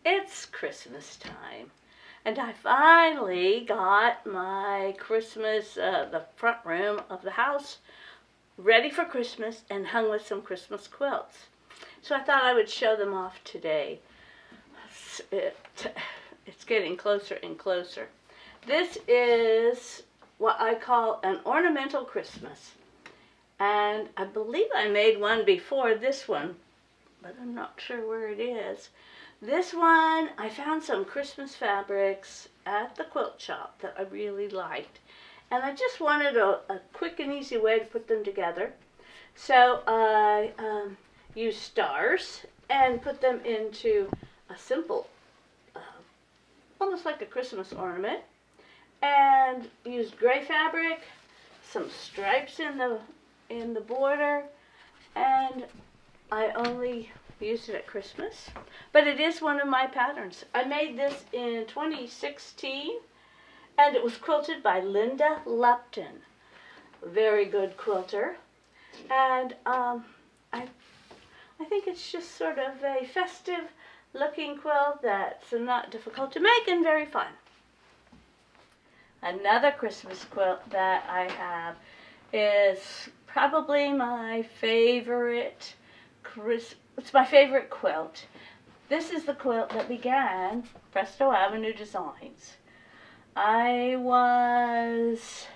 It's Christmas time, and I finally got my Christmas, the front room of the house ready for Christmas and hung with some Christmas quilts. So I thought I would show them off today. It's getting closer and closer. This is what I call an Ornamental Christmas. And I believe I made one before this one, but I'm not sure where it is. This one, I found some Christmas fabrics at the quilt shop that I really liked. And I just wanted a quick and easy way to put them together. So I used stars and put them into a simple, almost like a Christmas ornament. And used gray fabric, some stripes in the border, and I only used it at Christmas, but it is one of my patterns. I made this in 2016, and it was quilted by Linda Lupton, very good quilter, and I think it's just sort of a festive looking quilt that's not difficult to make and very fun. Another Christmas quilt that I have is probably my favorite it's my favorite quilt. This is the quilt that began Presto Avenue Designs. I was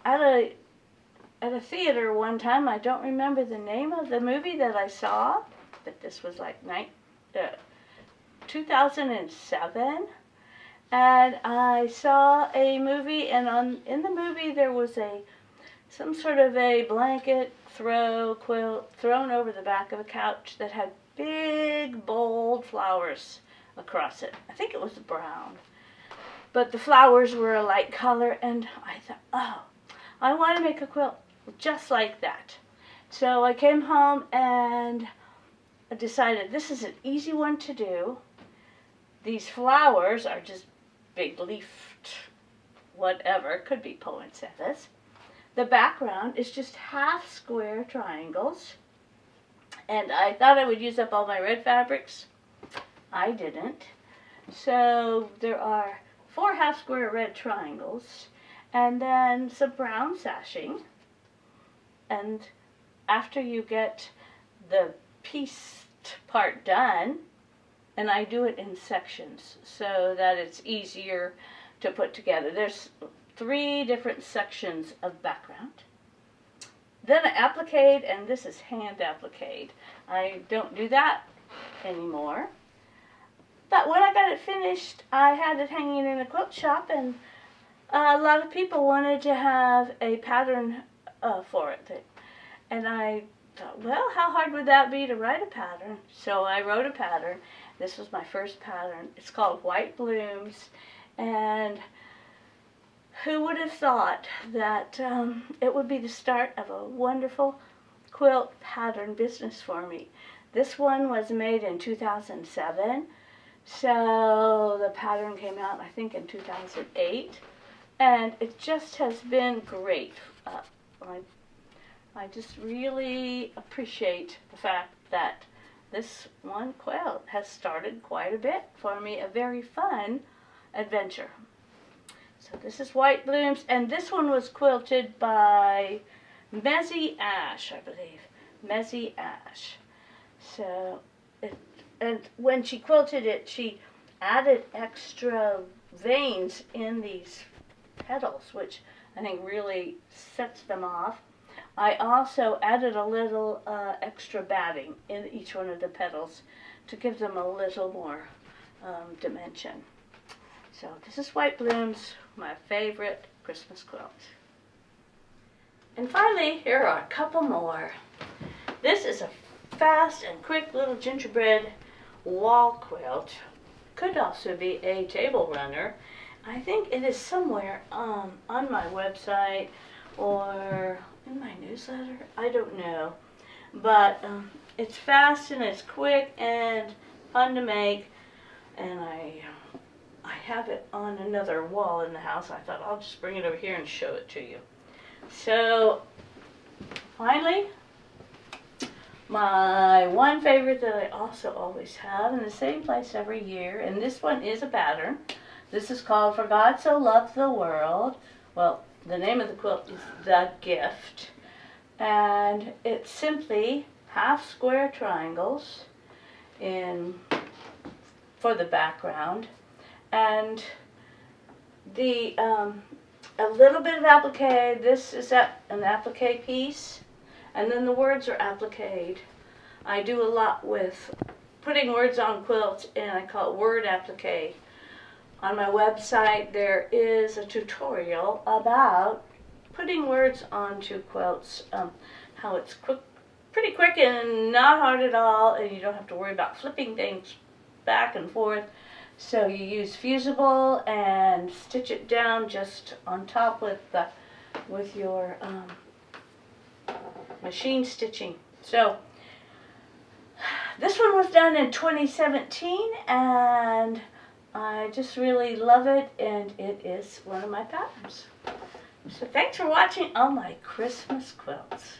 at a theater one time. I don't remember the name of the movie that I saw, but this was like 2007. And I saw a movie, and in the movie there was some sort of a blanket quilt thrown over the back of a couch that had big, bold flowers across it. I think it was brown. But the flowers were a light color, and I thought, oh, I want to make a quilt just like that. So I came home and I decided this is an easy one to do. These flowers are just big leafed whatever, could be poinsettias. The background is just half square triangles, and I thought I would use up all my red fabrics. I didn't. So there are 4 half square red triangles, and then some brown sashing. And after you get the pieced part done, and I do it in sections so that it's easier to put together. There's 3 different sections of background. Then I applique, and this is hand applique. I don't do that anymore. But when I got it finished, I had it hanging in a quilt shop, and a lot of people wanted to have a pattern for it. And I thought, well, how hard would that be to write a pattern? So I wrote a pattern. This was my first pattern. It's called White Blooms, and who would have thought that it would be the start of a wonderful quilt pattern business for me. This one was made in 2007, so the pattern came out, I think, in 2008, and it just has been great. I just really appreciate the fact that this one quilt has started quite a bit for me, a very fun adventure. So this is White Blooms, and this one was quilted by Mezzy Ash, I believe. Mezzy Ash. So, and when she quilted it, she added extra veins in these petals, which I think really sets them off. I also added a little extra batting in each one of the petals to give them a little more dimension. So this is White Blooms, my favorite Christmas quilt. And finally, here are a couple more. This is a fast and quick little gingerbread wall quilt. Could also be a table runner. I think it is somewhere on my website or in my newsletter. I don't know. But it's fast and it's quick and fun to make. And I have it on another wall in the house. I thought I'll just bring it over here and show it to you. So finally, My one favorite that I also always have in the same place every year, and this one is a pattern. This is called For God So Loved the World. Well, the name of the quilt is The Gift. And it's simply half square triangles for the background. And a little bit of applique. This is an applique piece. And then the words are appliqued. I do a lot with putting words on quilts, and I call it word applique. On my website there is a tutorial about putting words onto quilts, how it's pretty quick and not hard at all, and you don't have to worry about flipping things back and forth. So you use fusible and stitch it down just on top with your machine stitching. So this one was done in 2017, and I just really love it, and it is one of my patterns. So thanks for watching all my Christmas quilts.